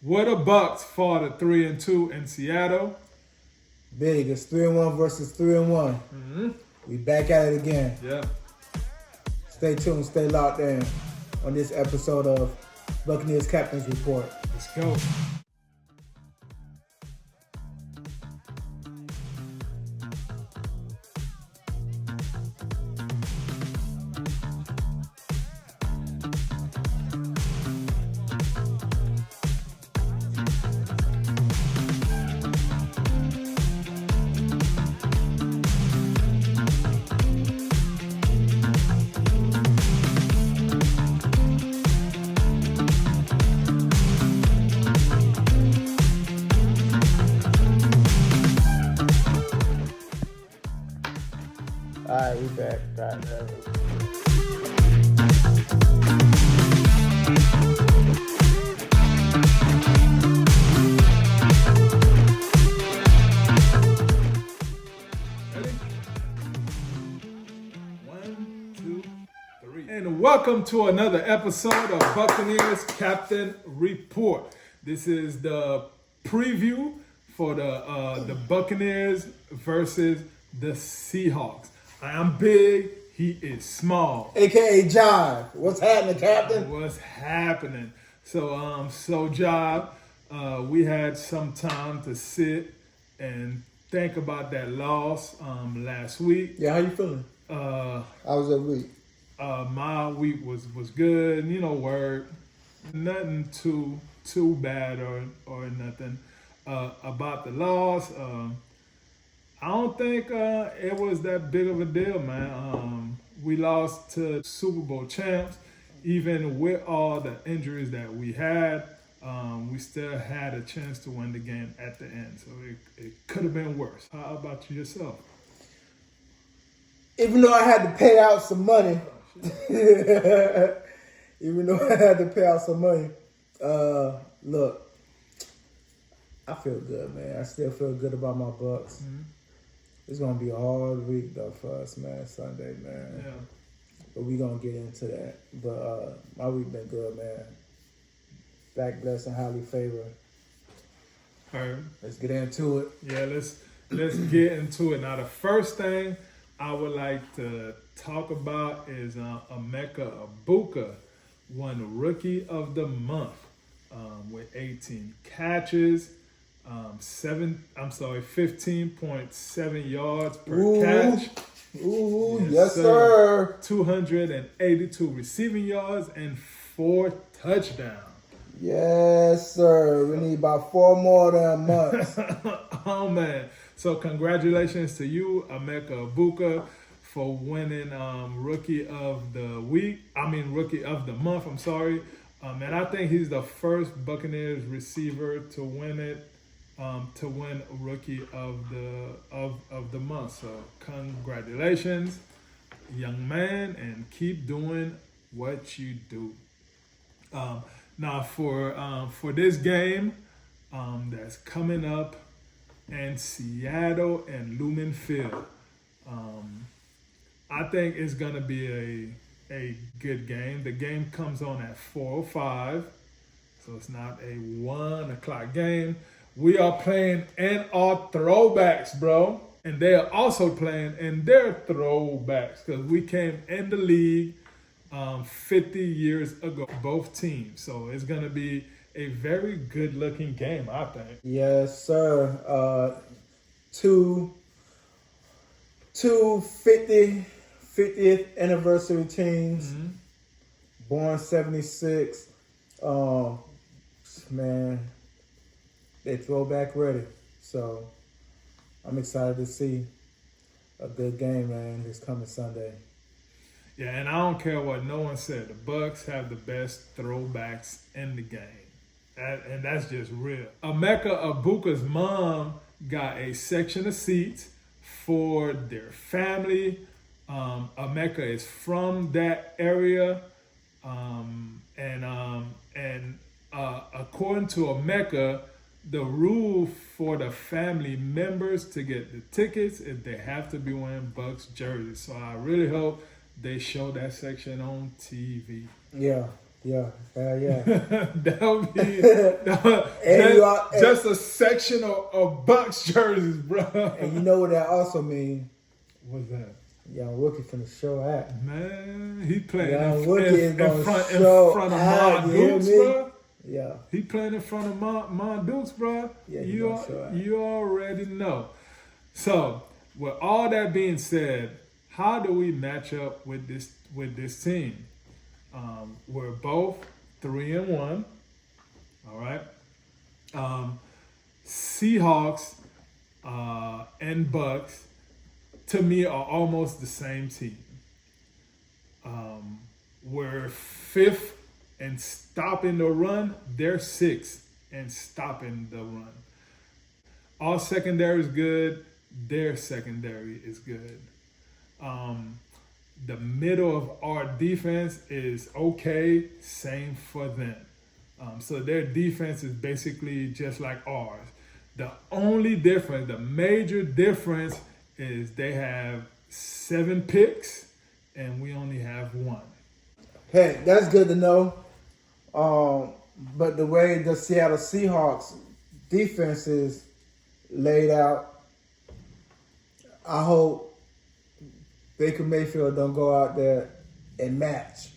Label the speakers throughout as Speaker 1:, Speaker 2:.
Speaker 1: Where the Bucs fall to 3-2 in Seattle.
Speaker 2: Big. It's 3-1 versus 3-1.
Speaker 1: Mm-hmm.
Speaker 2: We back at it again.
Speaker 1: Yeah.
Speaker 2: Stay tuned. Stay locked in on this episode of Buccaneers Captain's Report.
Speaker 1: Let's go.
Speaker 2: All right, we back.
Speaker 1: Ready? 1, 2, 3. And welcome to another episode of Buccaneers Captain Report. This is the preview for the Buccaneers versus the Seahawks. I am big, he is small.
Speaker 2: AKA John. What's happening, Captain?
Speaker 1: What's happening? So Job, we had some time to sit and think about that loss last week.
Speaker 2: Yeah, how you feeling? How was that week?
Speaker 1: My week was good. You know, work, nothing too bad or nothing. About the loss, I don't think it was that big of a deal, man. We lost to Super Bowl champs. Even with all the injuries that we had, we still had a chance to win the game at the end. So it could have been worse. How about you yourself?
Speaker 2: Even though I had to pay out some money, look, I feel good, man. I still feel good about my Bucs. Mm-hmm. It's going to be a hard week, though, for us, man, Sunday, man.
Speaker 1: Yeah.
Speaker 2: But we going to get into that. But my week been good, man. Back blessed and highly favored.
Speaker 1: Heard.
Speaker 2: Let's get into it.
Speaker 1: Yeah, let's get into it. Now, the first thing I would like to talk about is Emeka Egbuka won Rookie of the Month with 18 catches. 15.7 yards per catch.
Speaker 2: Yes, sir.
Speaker 1: 282 receiving yards and 4 touchdowns.
Speaker 2: Yes, sir. We need about 4 more than months.
Speaker 1: Oh, man. So congratulations to you, Emeka Egbuka, for winning Rookie of the Month. I'm sorry. And I think he's the first Buccaneers receiver to win it. To win Rookie of the Month. So congratulations, young man, and keep doing what you do. Now for this game that's coming up in Seattle and Lumen Field, I think it's gonna be a good game. The game comes on at 4:05, so it's not a 1 o'clock game. We are playing in our throwbacks, bro. And they are also playing in their throwbacks because we came in the league 50 years ago, both teams. So it's going to be a very good-looking game, I think.
Speaker 2: Yes, sir. Two 50th anniversary teams. Mm-hmm. Born 76. Man. They throwback ready. So I'm excited to see a good game, man, this coming Sunday.
Speaker 1: Yeah, and I don't care what no one said. The Bucs have the best throwbacks in the game. And that's just real. Emeka Egbuka's mom got a section of seats for their family. Emeka is from that area. According to Emeka, the rule for the family members to get the tickets is they have to be wearing Bucs jerseys. So I really hope they show that section on TV.
Speaker 2: Yeah. Yeah, hell yeah.
Speaker 1: That'll be
Speaker 2: And you are,
Speaker 1: just a section of Bucs jerseys, bro.
Speaker 2: and you know what that also means?
Speaker 1: What's that?
Speaker 2: Young rookie finna show out.
Speaker 1: Man, he playing
Speaker 2: Young rookie is
Speaker 1: in
Speaker 2: gonna
Speaker 1: front
Speaker 2: show
Speaker 1: of
Speaker 2: out.
Speaker 1: my
Speaker 2: You hear
Speaker 1: Dukes,
Speaker 2: me?
Speaker 1: bro.
Speaker 2: Yeah.
Speaker 1: He playing in front of my Dukes, bro.
Speaker 2: Yeah, he gonna show out.
Speaker 1: You already know. So, with all that being said, how do we match up with this team? We're both 3-1. All right. Seahawks and Bucs, to me, are almost the same team. We're 5th and stopping the run. They're 6th and stopping the run. Our secondary is good. Their secondary is good. The middle of our defense is okay. Same for them. So their defense is basically just like ours. The only difference, the major difference, is they have 7 picks and we only have 1.
Speaker 2: Hey, that's good to know. But the way the Seattle Seahawks defense is laid out, I hope Baker Mayfield don't go out there and match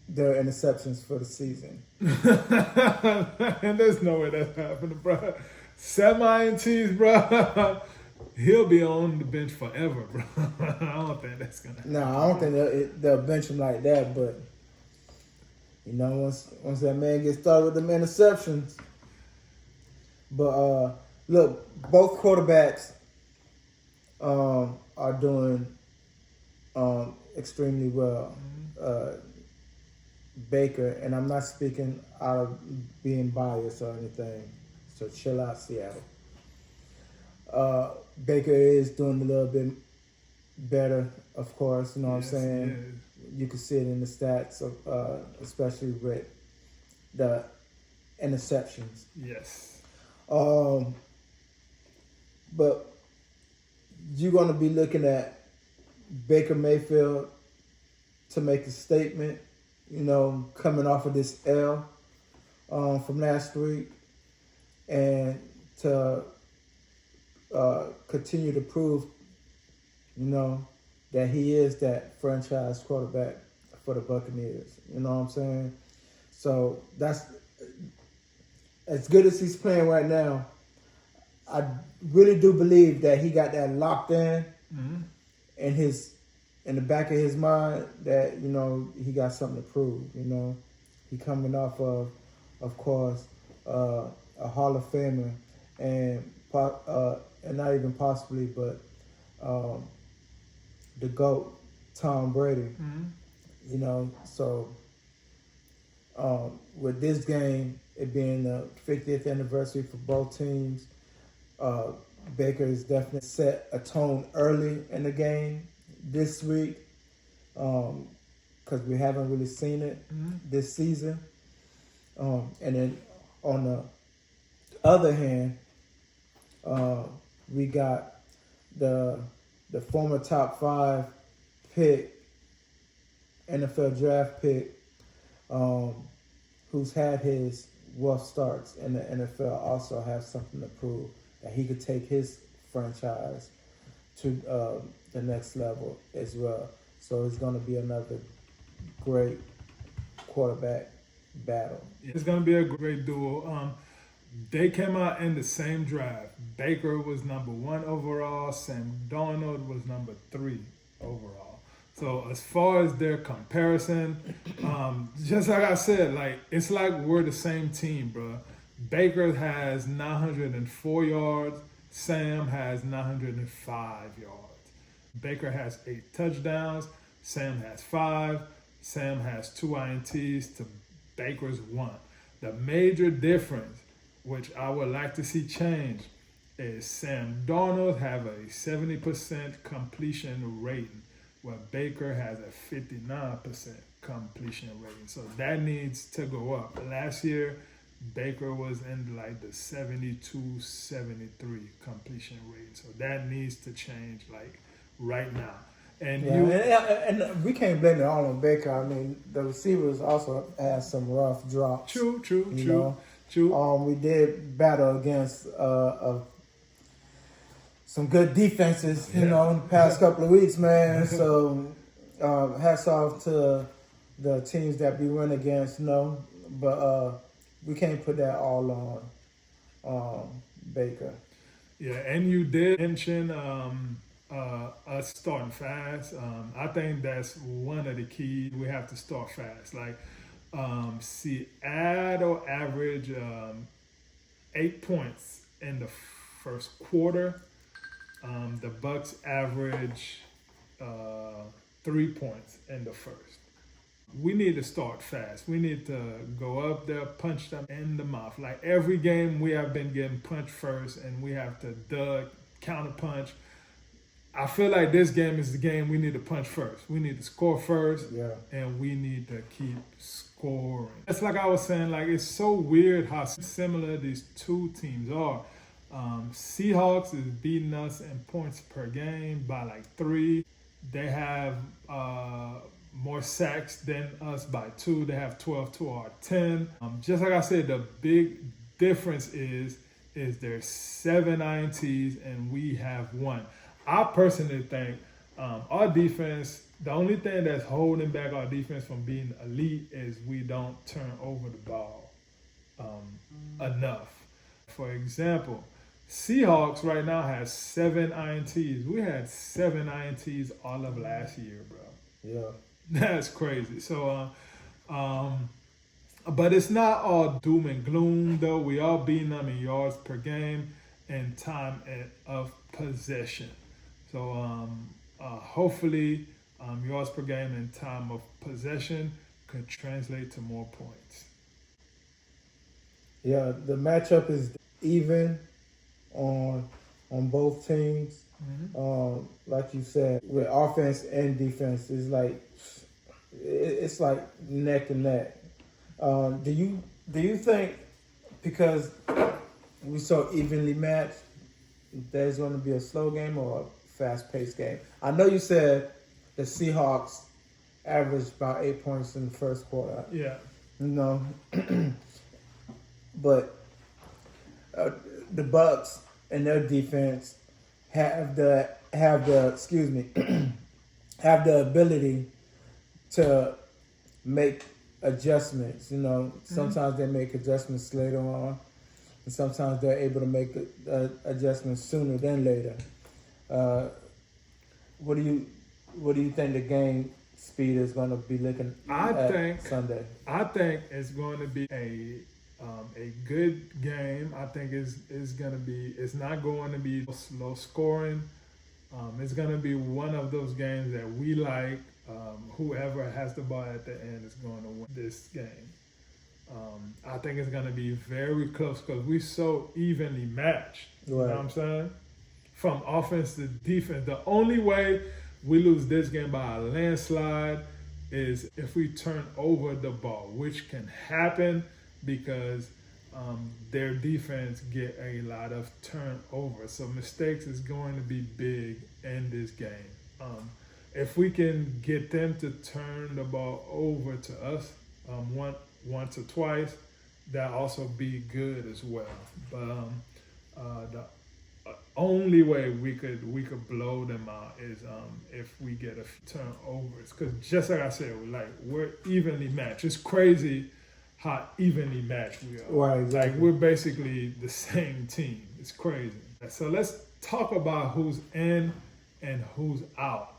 Speaker 2: their interceptions for the season.
Speaker 1: And there's no way that's happening, bro. 7 INTs, bro. He'll be on the bench forever, bro. I don't think that's gonna happen.
Speaker 2: No, I don't think they'll bench him like that. But you know, once that man gets started with them interceptions. But look, both quarterbacks are doing extremely well. Baker, and I'm not speaking out of being biased or anything, so chill out, Seattle. Baker is doing a little bit better, of course, you know what I'm saying? You can see it in the stats, of, especially with the interceptions.
Speaker 1: Yes.
Speaker 2: But you're going to be looking at Baker Mayfield to make a statement, you know, coming off of this L from last week, and to continue to prove, you know, that he is that franchise quarterback for the Buccaneers. You know what I'm saying? So that's as good as he's playing right now. I really do believe that he got that locked in in the back of his mind, that, you know, he got something to prove. You know, he coming off of course, a Hall of Famer, and not even possibly, but the GOAT, Tom Brady. You know, so with this game, it being the 50th anniversary for both teams, Baker has definitely set a tone early in the game this week, because we haven't really seen it this season. And then on the other hand, we got the former top 5 pick, NFL draft pick, who's had his rough starts in the NFL, also has something to prove, that he could take his franchise to the next level as well. So it's going to be another great quarterback battle.
Speaker 1: It's going to be a great duel. They came out in the same draft. Baker was number 1 overall. Sam Darnold was number 3 overall. So as far as their comparison, just like I said, like, it's like we're the same team, bro. Baker has 904 yards. Sam has 905 yards. Baker has 8 touchdowns. Sam has 5. Sam has 2 INTs to Baker's 1. The major difference, which I would like to see change, is Sam Darnold have a 70% completion rating, where Baker has a 59% completion rating. So that needs to go up. Last year, Baker was in like the 72, 73 completion rating. So that needs to change like right now. And
Speaker 2: and we can't blame it all on Baker. I mean, the receivers also had some rough drops.
Speaker 1: True.
Speaker 2: You know, we did battle against some good defenses. You know, in the past couple of weeks, man. So hats off to the teams that we went against. No, but we can't put that all on Baker.
Speaker 1: Yeah, and you did mention us starting fast. I think that's one of the keys. We have to start fast. Like Seattle average 8 points in the first quarter. The Bucs average 3 points in the first. We need to start fast. We need to go up there, punch them in the mouth. Like every game, we have been getting punched first, and we have to counter punch. I feel like this game is the game we need to punch first. We need to score first, and we need to keep scoring. It's like I was saying, like it's so weird how similar these two teams are. Seahawks is beating us in points per game by like 3. They have more sacks than us by 2. They have 12 to our 10. Just like I said, the big difference is there's 7 INTs and we have 1. I personally think our defense, the only thing that's holding back our defense from being elite is we don't turn over the ball enough. For example, Seahawks right now has 7 INTs. We had 7 INTs all of last year, bro.
Speaker 2: Yeah.
Speaker 1: That's crazy. So, but it's not all doom and gloom, though. We are beating them in yards per game and time of possession. So, hopefully, yards per game and time of possession could translate to more points.
Speaker 2: Yeah, the matchup is even on both teams.
Speaker 1: Mm-hmm.
Speaker 2: Like you said, with offense and defense, it's like neck and neck. Do you think because we so evenly matched, there's going to be a slow game or a fast-paced game? I know you said the Seahawks averaged about 8 points in the first quarter.
Speaker 1: Yeah.
Speaker 2: You know, but the Bucs and their defense have the have the ability to make adjustments. You know, sometimes they make adjustments later on, and sometimes they're able to make adjustments sooner than later. What do you think the game speed is going to be looking at Sunday?
Speaker 1: I think it's going to be a good game. I think it's not going to be slow scoring. It's going to be one of those games that we like. Whoever has the ball at the end is going to win this game. I think it's going to be very close because we're so evenly matched.
Speaker 2: Right.
Speaker 1: You know what I'm saying? From offense to defense. The only way we lose this game by a landslide is if we turn over the ball, which can happen because their defense get a lot of turnovers. So mistakes is going to be big in this game. If we can get them to turn the ball over to us once or twice, that also be good as well. But the only way we could blow them out is if we get a few turnovers. Because just like I said, we're evenly matched. It's crazy how evenly matched we are.
Speaker 2: Right, exactly.
Speaker 1: Like we're basically the same team. It's crazy. So let's talk about who's in and who's out.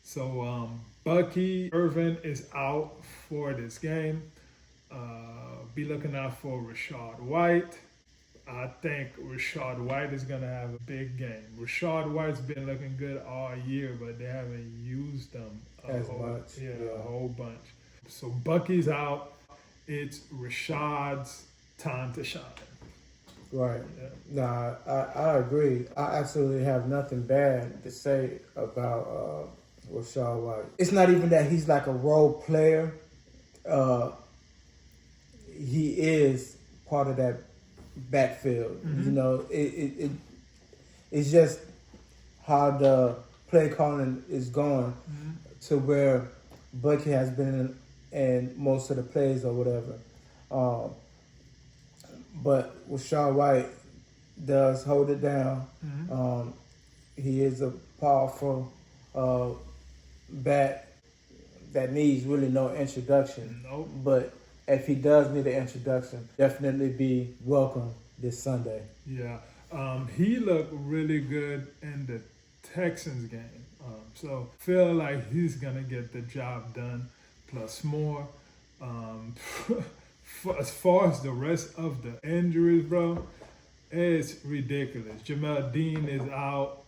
Speaker 1: So Bucky Irvin is out for this game. Be looking out for Rachaad White. I think Rachaad White is going to have a big game. Rachaad White's been looking good all year, but they haven't used them a whole bunch. So Bucky's out. It's Rashaad's time to shine.
Speaker 2: Right.
Speaker 1: Yeah.
Speaker 2: Nah, I agree. I absolutely have nothing bad to say about Rachaad White. It's not even that he's like a role player. He is part of that backfield. Mm-hmm. You know, it's just how the play calling is going to where Bucky has been in most of the plays or whatever. But Rashad White does hold it down. He is a powerful back that needs really no introduction.
Speaker 1: Nope.
Speaker 2: But if he does need an introduction, definitely be welcome this Sunday.
Speaker 1: Yeah. He looked really good in the Texans game. So feel like he's gonna get the job done plus more. As far as the rest of the injuries, bro, it's ridiculous. Jamel Dean is out.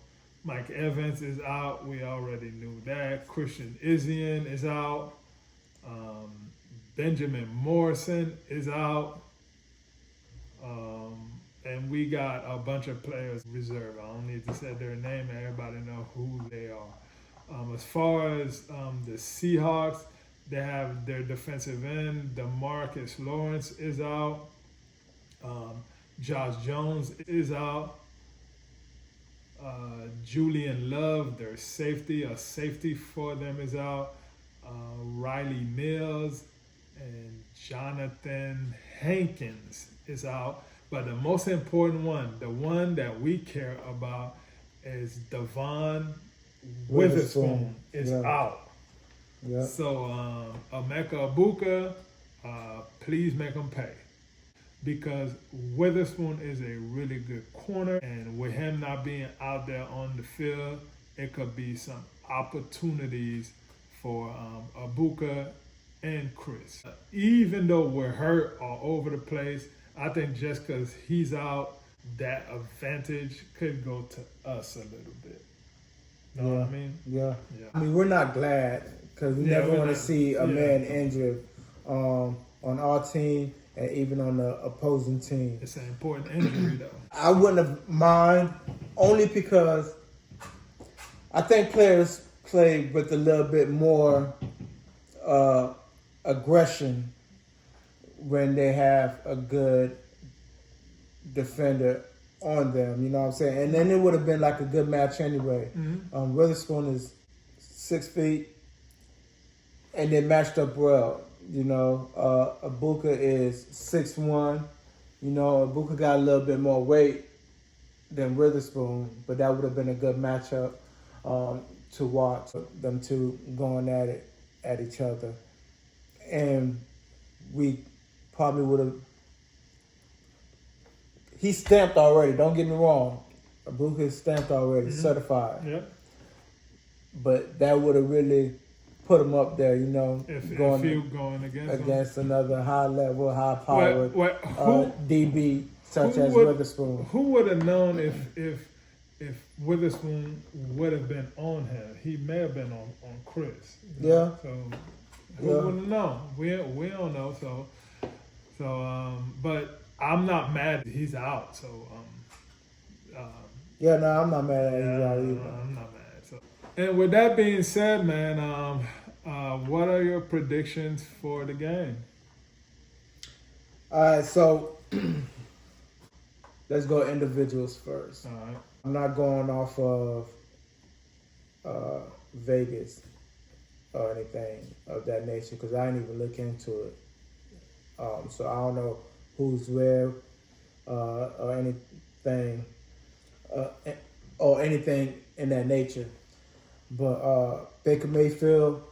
Speaker 1: Mike Evans is out. We already knew that. Christian Izien is out. Benjamin Morrison is out. And we got a bunch of players reserved. I don't need to say their name. Everybody know who they are. As far as the Seahawks, they have their defensive end. DeMarcus Lawrence is out. Josh Jones is out. Julian Love, their safety, a safety for them is out. Riley Mills and Jonathan Hankins is out. But the most important one, the one that we care about, is Devon Witherspoon is out.
Speaker 2: Yeah.
Speaker 1: So Emeka Egbuka, please make him pay. Because Witherspoon is a really good corner, and with him not being out there on the field, it could be some opportunities for Egbuka and Chris. Even though we're hurt all over the place, I think just because he's out, that advantage could go to us a little bit. Know what I mean?
Speaker 2: Yeah. I mean, we're not glad because we never want to see a man injured on our team and even on the opposing team.
Speaker 1: It's an important injury, though.
Speaker 2: I wouldn't have mind, only because I think players play with a little bit more aggression when they have a good defender on them, you know what I'm saying? And then it would have been like a good match anyway. Witherspoon is 6 feet, and they matched up well. You know, Egbuka is 6'1". You know, Egbuka got a little bit more weight than Witherspoon, but that would have been a good matchup to watch them two going at it at each other. And we probably would have. He's stamped already. Don't get me wrong. Egbuka is stamped already, certified.
Speaker 1: Yep.
Speaker 2: But that would have really put him up there, you know,
Speaker 1: If
Speaker 2: going
Speaker 1: you going against
Speaker 2: another high-level, high-powered DB such as Witherspoon.
Speaker 1: Who would have known if Witherspoon would have been on him? He may have been on Chris. You know?
Speaker 2: Yeah.
Speaker 1: So who would have known? We don't know. So but I'm not mad that he's out. So
Speaker 2: yeah, no, I'm not mad at you either.
Speaker 1: I'm not mad. So, and with that being said, man, what are your predictions for the game?
Speaker 2: All right, so let's go individuals first.
Speaker 1: All right.
Speaker 2: I'm not going off of Vegas or anything of that nature because I didn't even look into it. So I don't know who's where or anything in that nature. But Baker Mayfield,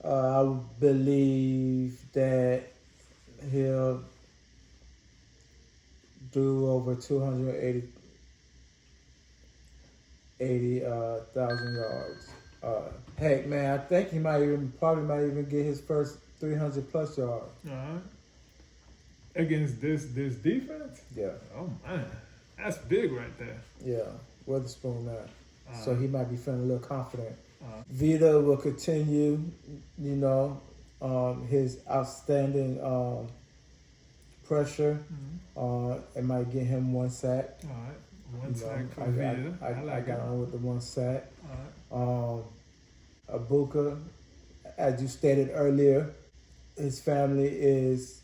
Speaker 2: I believe that he'll do over 280,000 yards. Heck, man, I think he might even get his first 300 plus yards.
Speaker 1: All right. Against this defense?
Speaker 2: Yeah.
Speaker 1: Oh man, that's big right there.
Speaker 2: Yeah, Witherspoon now. So he might be feeling a little confident.
Speaker 1: Vita
Speaker 2: will continue, you know, his outstanding pressure. It might get him one sack.
Speaker 1: All right, one sack for
Speaker 2: Vita. I got on with the one sack. Egbuka, as you stated earlier, his family is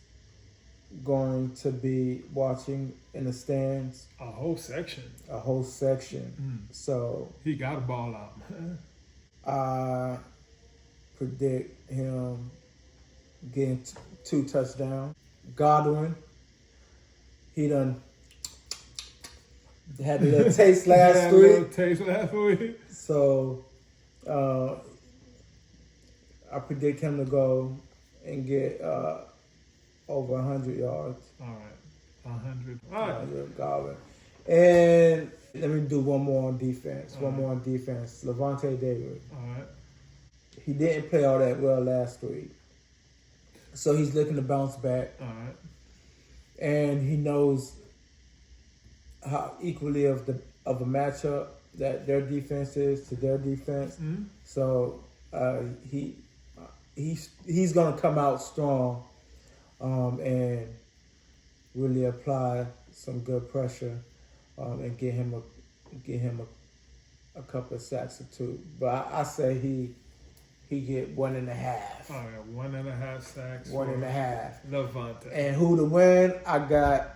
Speaker 2: going to be watching in the stands.
Speaker 1: A whole section.
Speaker 2: A whole section. So
Speaker 1: he got a ball out.
Speaker 2: I predict him getting 2 touchdowns. Godwin, he done had a little taste last week. So I predict him to go and get over 100 yards.
Speaker 1: All right. 100. All right.
Speaker 2: Godwin. And let me do one more on defense. Levante David.
Speaker 1: All right.
Speaker 2: He didn't play all that well last week. So he's looking to bounce back.
Speaker 1: All right.
Speaker 2: And he knows how equally of a matchup that their defense is to their defense.
Speaker 1: Mm-hmm.
Speaker 2: So he's gonna come out strong and really apply some good pressure and get him a couple of sacks or 2. But I say he get 1.5.
Speaker 1: All right, 1.5 sacks.
Speaker 2: 1.5.
Speaker 1: Levante.
Speaker 2: And who to win? I got,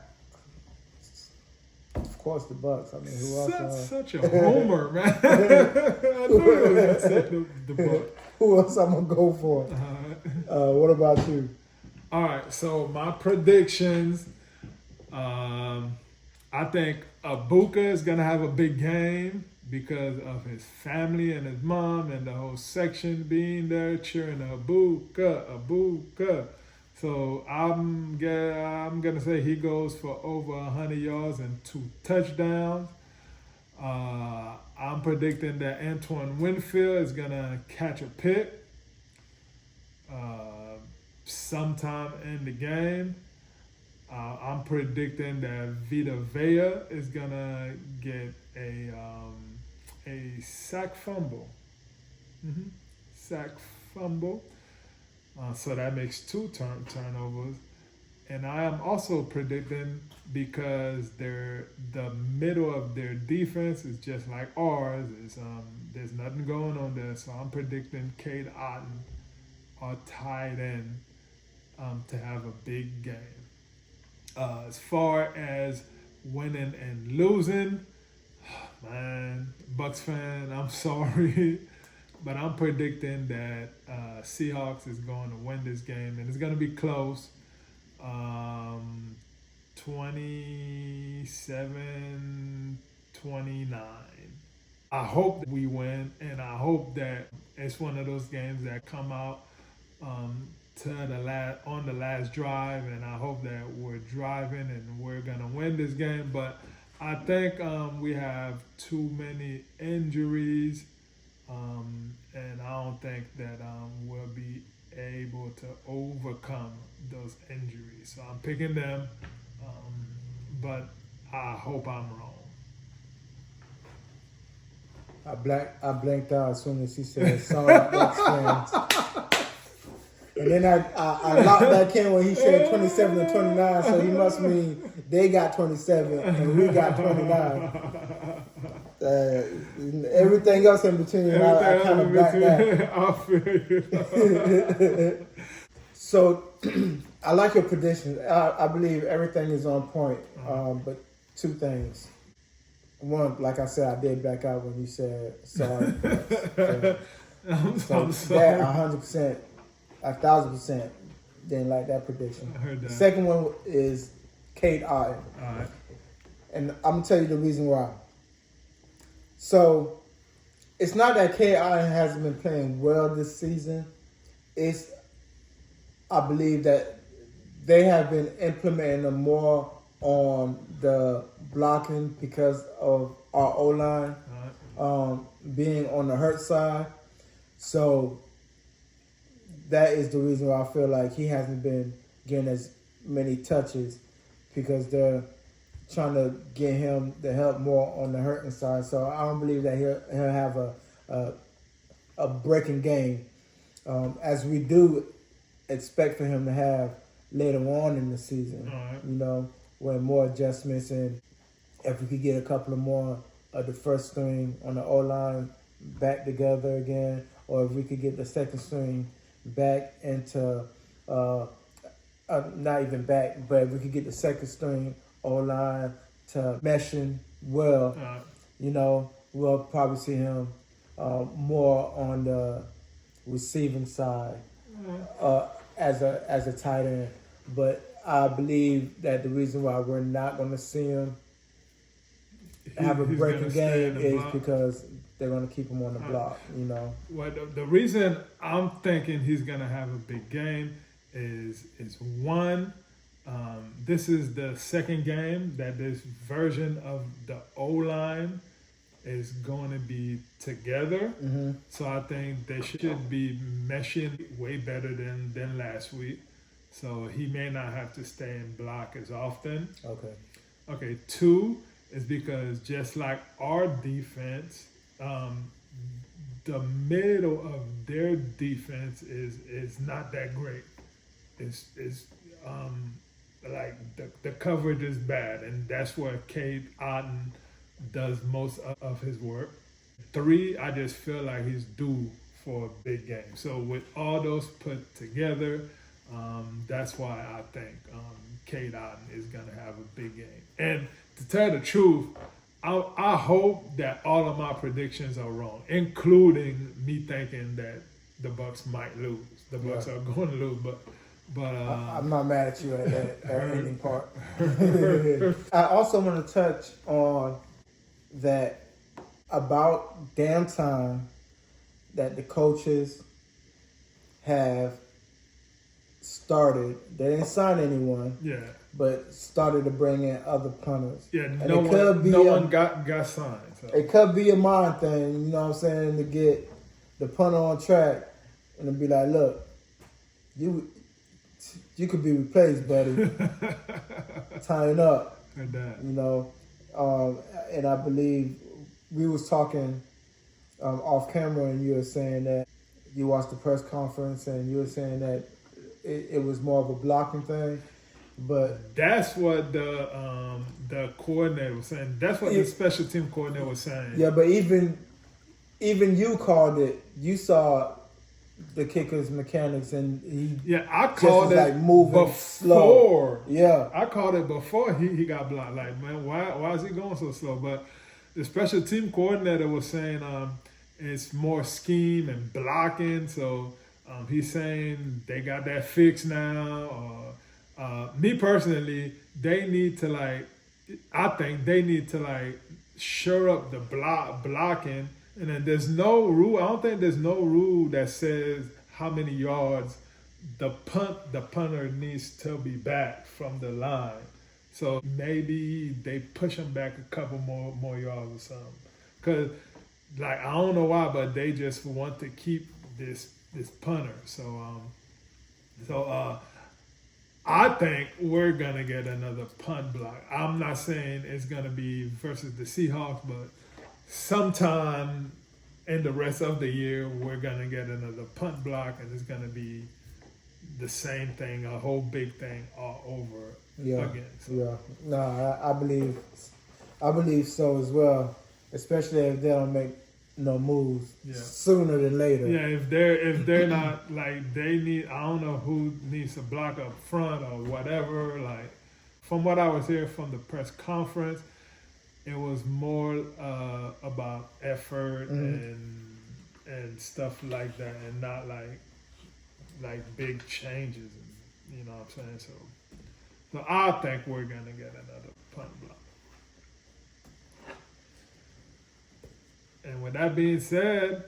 Speaker 2: of course, the Bucs. I mean, who else?
Speaker 1: Such a homer, man. I knew you were going to say the Bucs.
Speaker 2: Who else I'm gonna go for? What about you?
Speaker 1: All right, so my predictions. I think Abuka is gonna have a big game because of his family and his mom and the whole section being there cheering Abuka. So I'm gonna say he goes for over 100 yards and 2 touchdowns. I'm predicting that Antoine Winfield is gonna catch a pick sometime in the game. I'm predicting that Vita Vea is gonna get a sack fumble. Sack fumble. So that makes 2 turnovers. And I am also predicting, because the middle of their defense is just like ours. There's nothing going on there. So I'm predicting Cade Otton, our tight end, to have a big game. As far as winning and losing, man, Bucs fan, I'm sorry. But I'm predicting that Seahawks is going to win this game, and it's going to be close. 27-29. I hope that we win, and I hope that it's one of those games that come out on the last drive, and I hope that we're driving and we're going to win this game. But I think we have too many injuries. And I don't think that we'll be able to overcome those injuries. So I'm picking them, but I hope I'm wrong.
Speaker 2: I blanked out as soon as he said sorry, Bucs fans. And then I locked back in when he said 27-29, so he must mean they got 27 and we got 29. Everything else in between, I kind of backed out.
Speaker 1: I feel you.
Speaker 2: So I like your prediction. I believe everything is on point. But 2 things. One, like I said, I did back out when you said sorry.
Speaker 1: I'm sorry.
Speaker 2: That 100%, 1,000% didn't like that prediction.
Speaker 1: I heard that.
Speaker 2: The second one is Cade Otton.
Speaker 1: All right.
Speaker 2: And I'm going to tell you the reason why. So it's not that Cade Otton hasn't been playing well this season. I believe that they have been implementing them more on the blocking because of our O-line being on the hurt side. So that is the reason why I feel like he hasn't been getting as many touches, because they're trying to get him the help more on the hurting side. So I don't believe that he'll have a breaking game, as we do expect for him to have later on in the season.
Speaker 1: Right.
Speaker 2: When more adjustments, and if we could get a couple of more of the first string on the O-line back together again, or if we could get the second string back into a not even back, but if we could get the second string O-line to meshing well, we'll probably see him more on the receiving side as a tight end. But I believe that the reason why we're not going to see him have a breaking game is because they're going to keep him on the block,
Speaker 1: Well, the reason I'm thinking he's going to have a big game is one, this is the second game that this version of the O-line is going to be together.
Speaker 2: Mm-hmm.
Speaker 1: So I think they should be meshing way better than last week. So he may not have to stay in block as often. Okay, two is because just like our defense, the middle of their defense is not that great. It's like the coverage is bad, and that's where Cade Otton does most of his work. Three, I just feel like he's due for a big game. So with all those put together, that's why I think Cade Otton is going to have a big game. And to tell the truth, I hope that all of my predictions are wrong, including me thinking that the Bucs might lose. The Bucs are going to lose, but
Speaker 2: I'm not mad at you at that ending part. I also want to touch on that about damn time that the coaches have started. They didn't sign anyone.
Speaker 1: Yeah.
Speaker 2: But started to bring in other punters.
Speaker 1: Yeah,
Speaker 2: and
Speaker 1: no one got signed. So.
Speaker 2: It could be a mind thing, you know what I'm saying, to get the punter on track and to be like, look, you could be replaced, buddy. Tying up. And I believe we was talking off camera, and you were saying that you watched the press conference and you were saying that it was more of a blocking thing. But
Speaker 1: that's what the coordinator was saying. That's what the special team coordinator was saying.
Speaker 2: Yeah, but even you called it. You saw the kicker's mechanics, and
Speaker 1: I called it
Speaker 2: like moving
Speaker 1: before.
Speaker 2: Slow. Yeah,
Speaker 1: I called it before he got blocked. Like, man, why is he going so slow? But the special team coordinator was saying it's more scheme and blocking. So he's saying they got that fixed now. Me personally, they need to I think they need to shore up the blocking, and then there's no rule. I don't think there's no rule that says how many yards the punter needs to be back from the line. So maybe they push him back a couple more yards or something. Cause I don't know why, but they just want to keep this punter. So I think we're going to get another punt block. I'm not saying it's going to be versus the Seahawks, but sometime in the rest of the year, we're going to get another punt block, and it's going to be the same thing, a whole big thing all over again. So.
Speaker 2: Yeah. No, I believe so as well, especially if they don't make no moves sooner than later.
Speaker 1: Yeah, if they're not they need, I don't know who needs to block up front or whatever. From what I was hearing from the press conference, it was more about effort and stuff like that, and not like big changes. And, you know what I'm saying? So I think we're gonna get another punt block. And with that being said,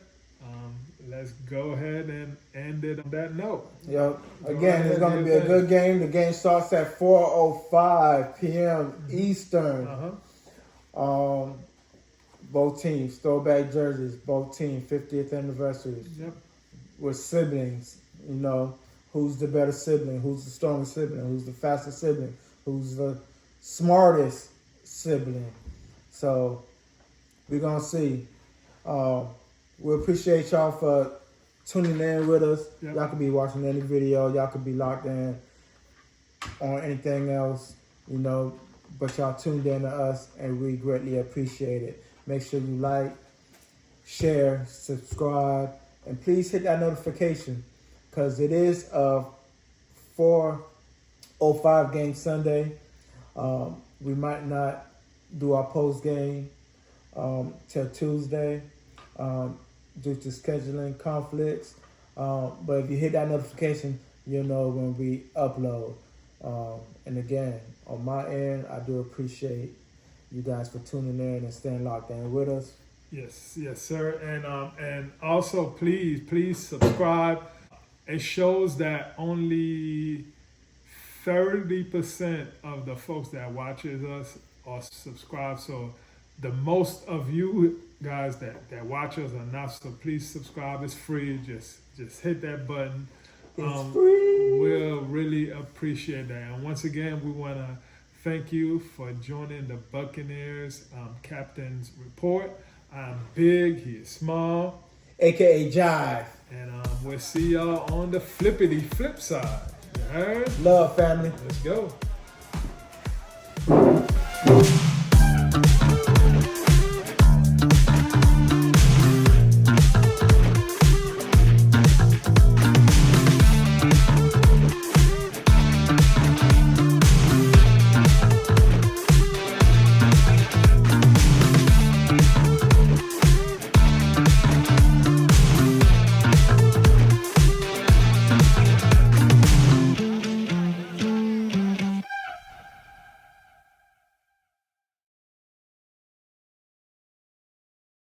Speaker 1: let's go ahead and end it on that note.
Speaker 2: Yep. Again, it's going to be a good game. The game starts at 4:05 p.m. Eastern. Both teams, throwback jerseys, both teams, 50th anniversaries.
Speaker 1: Yep.
Speaker 2: We're siblings, who's the better sibling, who's the strongest sibling, who's the fastest sibling, who's the smartest sibling. So we're going to see. We appreciate y'all for tuning in with us. Yep. Y'all could be watching any video. Y'all could be locked in on anything else, but y'all tuned in to us, and we greatly appreciate it. Make sure you like, share, subscribe, and please hit that notification, because it is 4 05 game Sunday. We might not do our post game till Tuesday due to scheduling conflicts. But if you hit that notification, you'll know when we upload. And again, on my end, I do appreciate you guys for tuning in and staying locked in with us.
Speaker 1: Yes, sir. And also please subscribe. It shows that only 30% of the folks that watches us are subscribed. So the most of you guys that watch us are not. So please subscribe. It's free. Just hit that button.
Speaker 2: It's free.
Speaker 1: We'll really appreciate that. And once again, we want to thank you for joining the Buccaneers Captain's Report. I'm big, he is small.
Speaker 2: AKA Jive.
Speaker 1: And we'll see y'all on the flippity flip side. You heard?
Speaker 2: Love, family.
Speaker 1: Let's go.